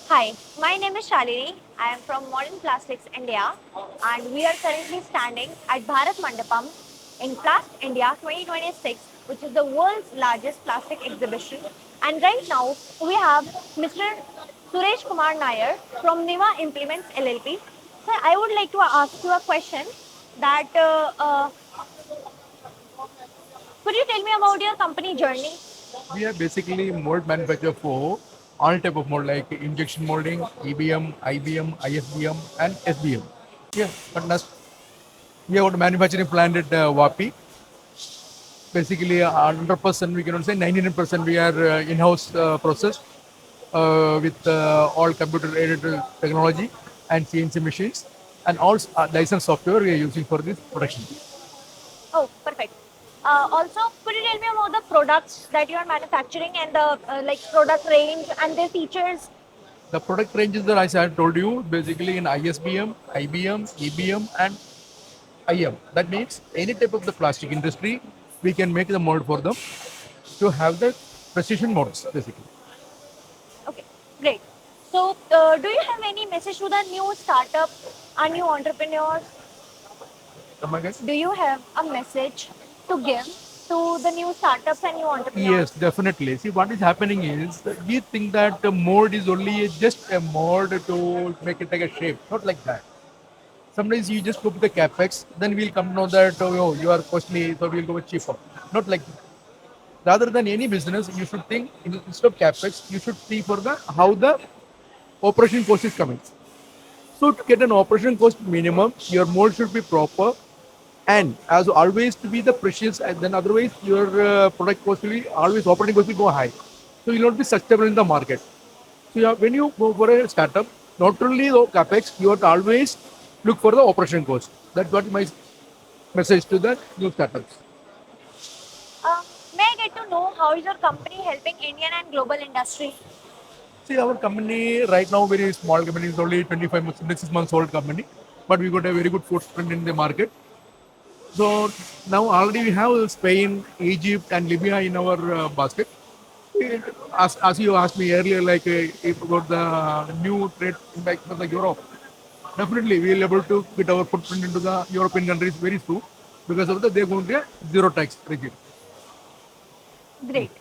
Hi, my name is Shalini. I am from Modern Plastics India and we are currently standing at Bharat Mandapam in Plast India 2026, which is the world's largest plastic exhibition. And right now we have Mr. Sureshkumar Nair from Niva Implements LLP. Sir, I would like to ask you a question that could you tell me about your company journey? We are basically mold manufacturer for all type of mold like injection molding, EBM, IBM, IFBM, and SBM. Yeah, but next we have got a manufacturing plant at Wapi. Basically, 100% we cannot say 99% we are in-house process with all computer-aided technology and CNC machines and all licensed software we are using for this production. Oh, perfect. Also, could you tell me about the products that you are manufacturing and the like product range and their features? The product ranges that I had told you basically in ISBM, IBM, EBM, and IM. That means any type of the plastic industry, we can make the mold for them to have the precision molds basically. Okay, great. So, do you have any message to the new startup and new entrepreneurs? Am I right? Do you have a message to give to the new startups and new Yes, entrepreneurs? definitely. See, what is happening is that we think that the mold is only just a mold to make it like a shape. Not like that. Sometimes you just go with the capex, then we'll come to know that oh, you are costly, so we'll go with cheaper. Not like that. Rather than any business, you should think instead of capex, you should see for the how the operation cost is coming. So to get an operation cost minimum, your mold should be proper and as always to be the precious and then otherwise your product cost will be always operating cost will go high. So you'll not be sustainable in the market. So when you go for a startup, not only the capex, you have to always look for the operation cost. That's what my message to the new startups. Um, may I get to know how is your company helping Indian and global industry? See, our company right now very small company is only 25 months, 26 months old company, but we got a very good footprint in the market. So now already we have Spain, Egypt, and Libya in our basket. As you asked me earlier, like if about the new trade impact for the Europe, definitely we will able to get our footprint into the European countries very soon because of the they're going to a zero tax regime. Great.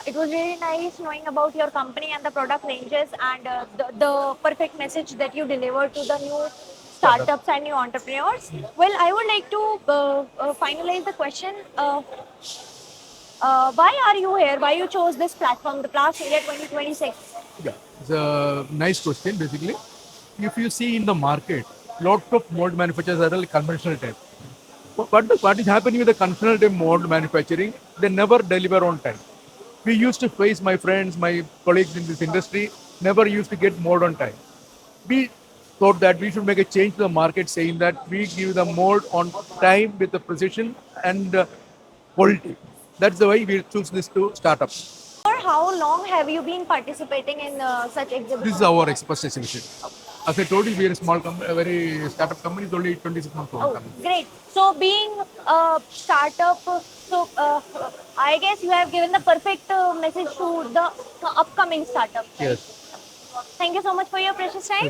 It was really nice knowing about your company and the product ranges and the perfect message that you deliver to the new Startup. startups and new entrepreneurs. Well, I would like to finalize the question. Why are you here? Why you chose this platform, the Class Area 2026? Yeah, it's a nice question. Basically, if you see in the market, lots of mold manufacturers are like conventional type. But what is happening with the conventional type mold manufacturing? They never deliver on time. We used to face my friends, my colleagues in this industry, never used to get mold on time. We thought that we should make a change to the market saying that we give the mold on time with the precision and quality. That's the way we choose this to startup. For how long have you been participating in such This is exhibitions? our expertise mission. As I told you, we are a small company, a very startup company, it's only 26 months old Oh, company. great. So, being a startup, so I guess you have given the perfect message to the upcoming startups, right? Yes. Thank you so much for your precious time.